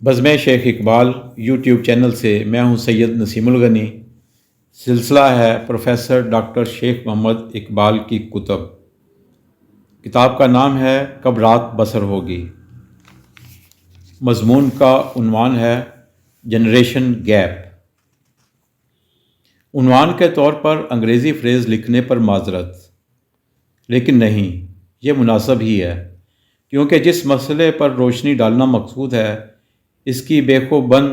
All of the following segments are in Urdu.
بزم شیخ اقبال یوٹیوب چینل سے میں ہوں سید نسیم الغنی۔ سلسلہ ہے پروفیسر ڈاکٹر شیخ محمد اقبال کی کتب۔ کتاب کا نام ہے کب رات بسر ہوگی۔ مضمون کا عنوان ہے جنریشن گیپ۔ عنوان کے طور پر انگریزی فریز لکھنے پر معذرت، لیکن نہیں، یہ مناسب ہی ہے، کیونکہ جس مسئلے پر روشنی ڈالنا مقصود ہے اس کی بے خوبن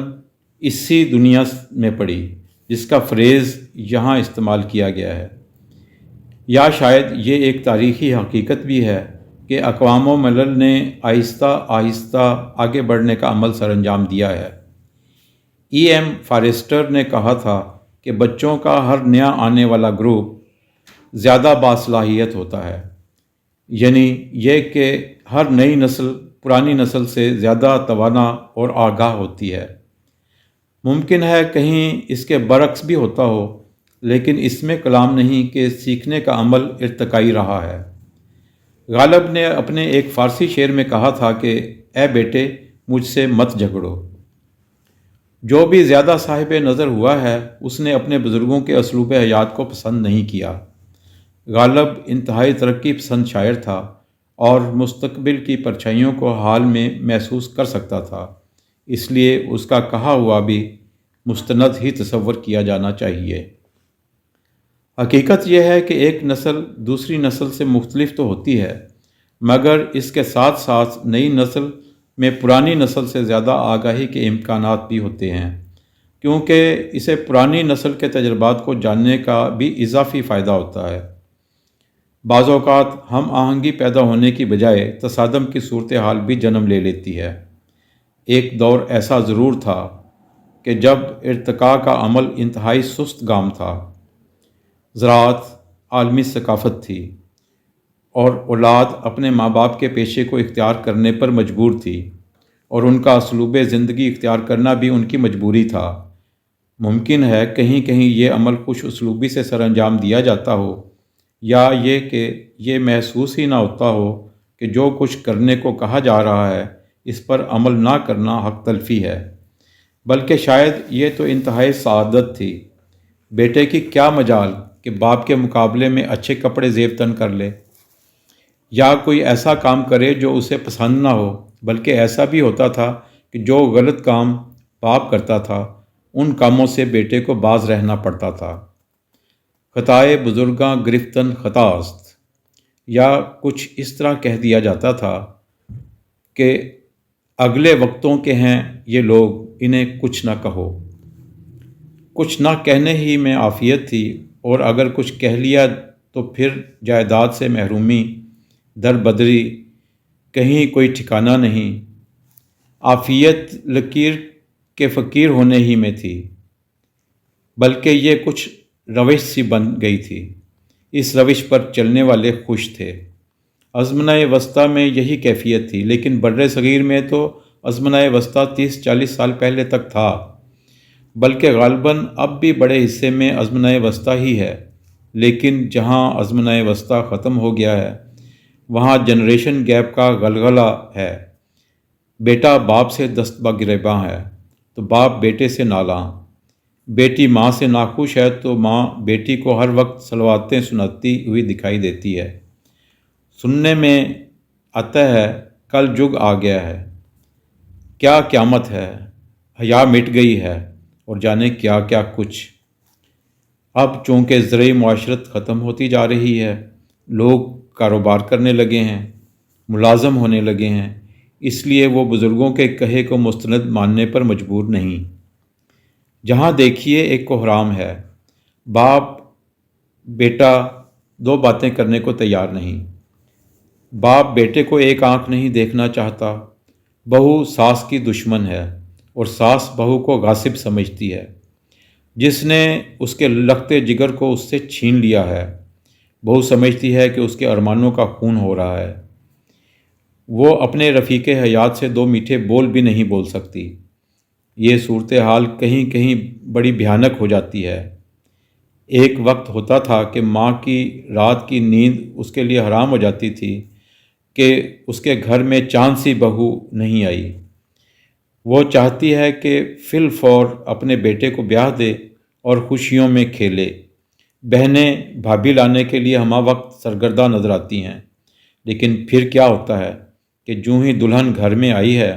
اسی دنیا میں پڑی جس کا فریز یہاں استعمال کیا گیا ہے۔ یا شاید یہ ایک تاریخی حقیقت بھی ہے کہ اقوام و ملل نے آہستہ آہستہ آگے بڑھنے کا عمل سر انجام دیا ہے۔ ایم فارسٹر نے کہا تھا کہ بچوں کا ہر نیا آنے والا گروپ زیادہ باصلاحیت ہوتا ہے، یعنی یہ کہ ہر نئی نسل پرانی نسل سے زیادہ توانا اور آگاہ ہوتی ہے۔ ممکن ہے کہیں اس کے برعکس بھی ہوتا ہو، لیکن اس میں کلام نہیں کہ سیکھنے کا عمل ارتقائی رہا ہے۔ غالب نے اپنے ایک فارسی شعر میں کہا تھا کہ اے بیٹے مجھ سے مت جھگڑو۔ جو بھی زیادہ صاحب نظر ہوا ہے اس نے اپنے بزرگوں کے اسلوب حیات کو پسند نہیں کیا۔ غالب انتہائی ترقی پسند شاعر تھا اور مستقبل کی پرچھائیوں کو حال میں محسوس کر سکتا تھا، اس لیے اس کا کہا ہوا بھی مستند ہی تصور کیا جانا چاہیے۔ حقیقت یہ ہے کہ ایک نسل دوسری نسل سے مختلف تو ہوتی ہے، مگر اس کے ساتھ ساتھ نئی نسل میں پرانی نسل سے زیادہ آگاہی کے امکانات بھی ہوتے ہیں، کیونکہ اسے پرانی نسل کے تجربات کو جاننے کا بھی اضافی فائدہ ہوتا ہے۔ بعض اوقات ہم آہنگی پیدا ہونے کی بجائے تصادم کی صورتحال بھی جنم لے لیتی ہے۔ ایک دور ایسا ضرور تھا کہ جب ارتقاء کا عمل انتہائی سست گام تھا، زراعت عالمی ثقافت تھی اور اولاد اپنے ماں باپ کے پیشے کو اختیار کرنے پر مجبور تھی، اور ان کا اسلوب زندگی اختیار کرنا بھی ان کی مجبوری تھا۔ ممکن ہے کہیں کہیں یہ عمل خوش اسلوبی سے سر انجام دیا جاتا ہو، یا یہ کہ یہ محسوس ہی نہ ہوتا ہو کہ جو کچھ کرنے کو کہا جا رہا ہے اس پر عمل نہ کرنا حق تلفی ہے، بلکہ شاید یہ تو انتہائی سعادت تھی۔ بیٹے کی کیا مجال کہ باپ کے مقابلے میں اچھے کپڑے زیب تن کر لے، یا کوئی ایسا کام کرے جو اسے پسند نہ ہو، بلکہ ایسا بھی ہوتا تھا کہ جو غلط کام باپ کرتا تھا ان کاموں سے بیٹے کو باز رہنا پڑتا تھا۔ خطائے بزرگاں گرفتن خطاست، یا کچھ اس طرح کہہ دیا جاتا تھا کہ اگلے وقتوں کے ہیں یہ لوگ، انہیں کچھ نہ کہو۔ کچھ نہ کہنے ہی میں عافیت تھی، اور اگر کچھ کہہ لیا تو پھر جائیداد سے محرومی، دربدری، کہیں کوئی ٹھکانہ نہیں۔ عافیت لکیر کے فقیر ہونے ہی میں تھی، بلکہ یہ کچھ روش سی بن گئی تھی۔ اس روش پر چلنے والے خوش تھے۔ ازمنہ وسطیٰ میں یہی کیفیت تھی، لیکن بر صغیر میں تو ازمنہ وسطیٰ 30-40 سال پہلے تک تھا، بلکہ غالباً اب بھی بڑے حصے میں ازمنہ وسطیٰ ہی ہے۔ لیکن جہاں ازمنہ وسطیٰ ختم ہو گیا ہے وہاں جنریشن گیپ کا غلغلہ ہے۔ بیٹا باپ سے دست بگریباں ہے تو باپ بیٹے سے نالاں، بیٹی ماں سے ناخوش ہے تو ماں بیٹی کو ہر وقت صلواتیں سناتی ہوئی دکھائی دیتی ہے۔ سننے میں آتا ہے کل جگ آ گیا ہے، کیا قیامت ہے، حیا مٹ گئی ہے، اور جانے کیا کیا کچھ۔ اب چونکہ زرعی معاشرت ختم ہوتی جا رہی ہے، لوگ کاروبار کرنے لگے ہیں، ملازم ہونے لگے ہیں، اس لیے وہ بزرگوں کے کہے کو مستند ماننے پر مجبور نہیں۔ جہاں دیکھیے ایک کوحرام ہے، باپ بیٹا دو باتیں کرنے کو تیار نہیں۔ باپ بیٹے کو ایک آنکھ نہیں دیکھنا چاہتا، بہو ساس کی دشمن ہے، اور ساس بہو کو غاصب سمجھتی ہے، جس نے اس کے لختے جگر کو اس سے چھین لیا ہے۔ بہو سمجھتی ہے کہ اس کے ارمانوں کا خون ہو رہا ہے، وہ اپنے رفیق حیات سے دو میٹھے بول بھی نہیں بول سکتی۔ یہ صورتحال کہیں کہیں بڑی بھیانک ہو جاتی ہے۔ ایک وقت ہوتا تھا کہ ماں کی رات کی نیند اس کے لیے حرام ہو جاتی تھی کہ اس کے گھر میں چاند سی بہو نہیں آئی۔ وہ چاہتی ہے کہ فی الفور اپنے بیٹے کو بیاہ دے اور خوشیوں میں کھیلے۔ بہنیں بھابھی لانے کے لیے ہمہ وقت سرگرداں نظر آتی ہیں، لیکن پھر کیا ہوتا ہے کہ جوں ہی دلہن گھر میں آئی ہے،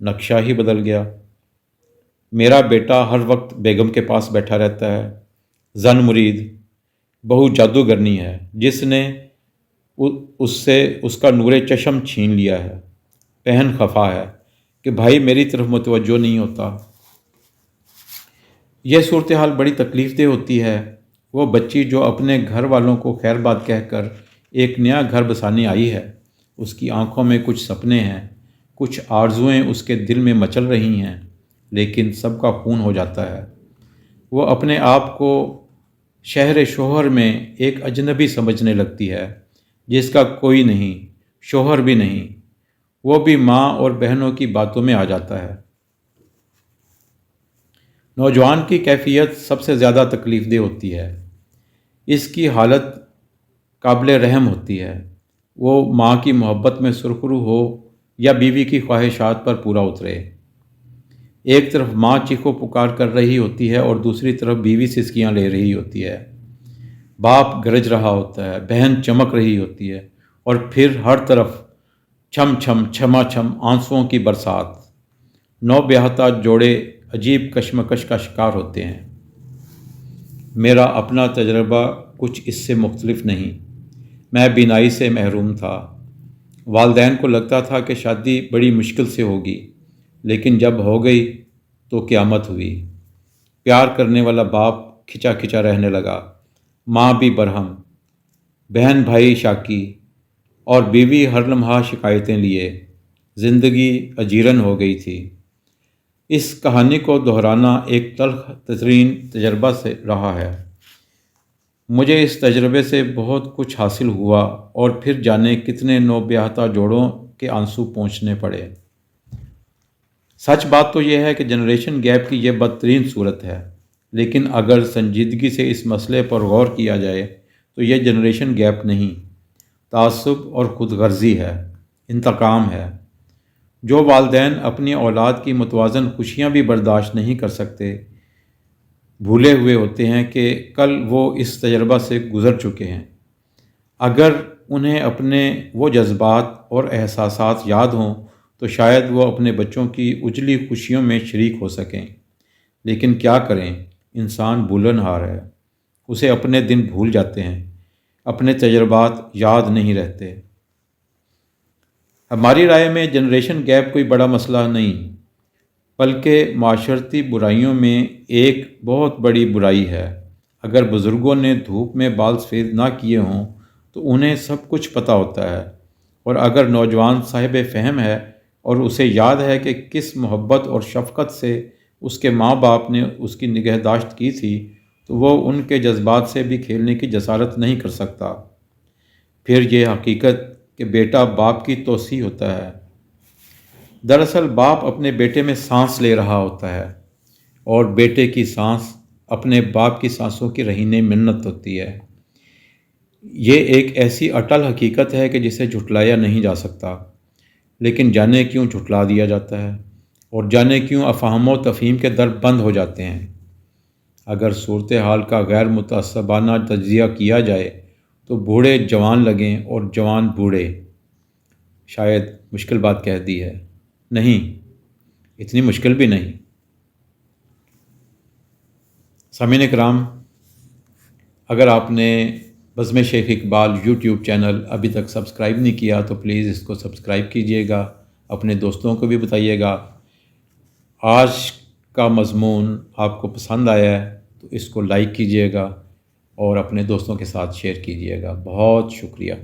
نقشہ ہی بدل گیا۔ میرا بیٹا ہر وقت بیگم کے پاس بیٹھا رہتا ہے۔ زن مرید، بہو جادوگرنی ہے جس نے اس سے اس کا نور چشم چھین لیا ہے۔ بہن خفا ہے کہ بھائی میری طرف متوجہ نہیں ہوتا۔ یہ صورتحال بڑی تکلیف دہ ہوتی ہے۔ وہ بچی جو اپنے گھر والوں کو خیر بات کہہ کر ایک نیا گھر بسانے آئی ہے، اس کی آنکھوں میں کچھ سپنے ہیں، کچھ آرزوئیں اس کے دل میں مچل رہی ہیں، لیکن سب کا خون ہو جاتا ہے۔ وہ اپنے آپ کو شہر شوہر میں ایک اجنبی سمجھنے لگتی ہے، جس کا کوئی نہیں، شوہر بھی نہیں۔ وہ بھی ماں اور بہنوں کی باتوں میں آ جاتا ہے۔ نوجوان کی کیفیت سب سے زیادہ تکلیف دہ ہوتی ہے۔ اس کی حالت قابل رحم ہوتی ہے۔ وہ ماں کی محبت میں سرخرو ہو یا بیوی کی خواہشات پر پورا اترے۔ ایک طرف ماں چیخو پکار کر رہی ہوتی ہے اور دوسری طرف بیوی سسکیاں لے رہی ہوتی ہے۔ باپ گرج رہا ہوتا ہے، بہن چمک رہی ہوتی ہے، اور پھر ہر طرف چھم چھم چھما چھم آنسوؤں کی برسات۔ نو بیاہتا جوڑے عجیب کشمکش کا شکار ہوتے ہیں۔ میرا اپنا تجربہ کچھ اس سے مختلف نہیں۔ میں بینائی سے محروم تھا۔ والدین کو لگتا تھا کہ شادی بڑی مشکل سے ہوگی، لیکن جب ہو گئی تو قیامت ہوئی۔ پیار کرنے والا باپ کھچا کھچا رہنے لگا، ماں بھی برہم، بہن بھائی شاکی، اور بیوی ہر لمحہ شکایتیں لیے۔ زندگی اجیرن ہو گئی تھی۔ اس کہانی کو دہرانا ایک تلخ ترین تجربہ سے رہا ہے۔ مجھے اس تجربے سے بہت کچھ حاصل ہوا، اور پھر جانے کتنے نو بیاہتا جوڑوں کے آنسو پونچھنے پڑے۔ سچ بات تو یہ ہے کہ جنریشن گیپ کی یہ بدترین صورت ہے، لیکن اگر سنجیدگی سے اس مسئلے پر غور کیا جائے تو یہ جنریشن گیپ نہیں، تعصب اور خود غرضی ہے، انتقام ہے۔ جو والدین اپنی اولاد کی متوازن خوشیاں بھی برداشت نہیں کر سکتے، بھولے ہوئے ہوتے ہیں کہ کل وہ اس تجربہ سے گزر چکے ہیں۔ اگر انہیں اپنے وہ جذبات اور احساسات یاد ہوں تو شاید وہ اپنے بچوں کی اجلی خوشیوں میں شریک ہو سکیں، لیکن کیا کریں، انسان بھولن ہار ہے۔ اسے اپنے دن بھول جاتے ہیں، اپنے تجربات یاد نہیں رہتے۔ ہماری رائے میں جنریشن گیپ کوئی بڑا مسئلہ نہیں، بلکہ معاشرتی برائیوں میں ایک بہت بڑی برائی ہے۔ اگر بزرگوں نے دھوپ میں بال سفید نہ کیے ہوں تو انہیں سب کچھ پتہ ہوتا ہے، اور اگر نوجوان صاحب فہم ہے اور اسے یاد ہے کہ کس محبت اور شفقت سے اس کے ماں باپ نے اس کی نگہداشت کی تھی، تو وہ ان کے جذبات سے بھی کھیلنے کی جسارت نہیں کر سکتا۔ پھر یہ حقیقت کہ بیٹا باپ کی توسیع ہوتا ہے۔ دراصل باپ اپنے بیٹے میں سانس لے رہا ہوتا ہے، اور بیٹے کی سانس اپنے باپ کی سانسوں کی رہینے منت ہوتی ہے۔ یہ ایک ایسی اٹل حقیقت ہے کہ جسے جھٹلایا نہیں جا سکتا، لیکن جانے کیوں جھٹلا دیا جاتا ہے، اور جانے کیوں افہام و تفہیم کے در بند ہو جاتے ہیں۔ اگر صورتحال کا غیر متعصبانہ تجزیہ کیا جائے تو بوڑھے جوان لگیں اور جوان بوڑھے۔ شاید مشکل بات کہہ دی ہے، نہیں، اتنی مشکل بھی نہیں۔ سامعین کرام، اگر آپ نے بزم شیخ اقبال یوٹیوب چینل ابھی تک سبسکرائب نہیں کیا تو پلیز اس کو سبسکرائب کیجئے گا، اپنے دوستوں کو بھی بتائیے گا۔ آج کا مضمون آپ کو پسند آیا ہے تو اس کو لائک کیجئے گا اور اپنے دوستوں کے ساتھ شیئر کیجئے گا۔ بہت شکریہ۔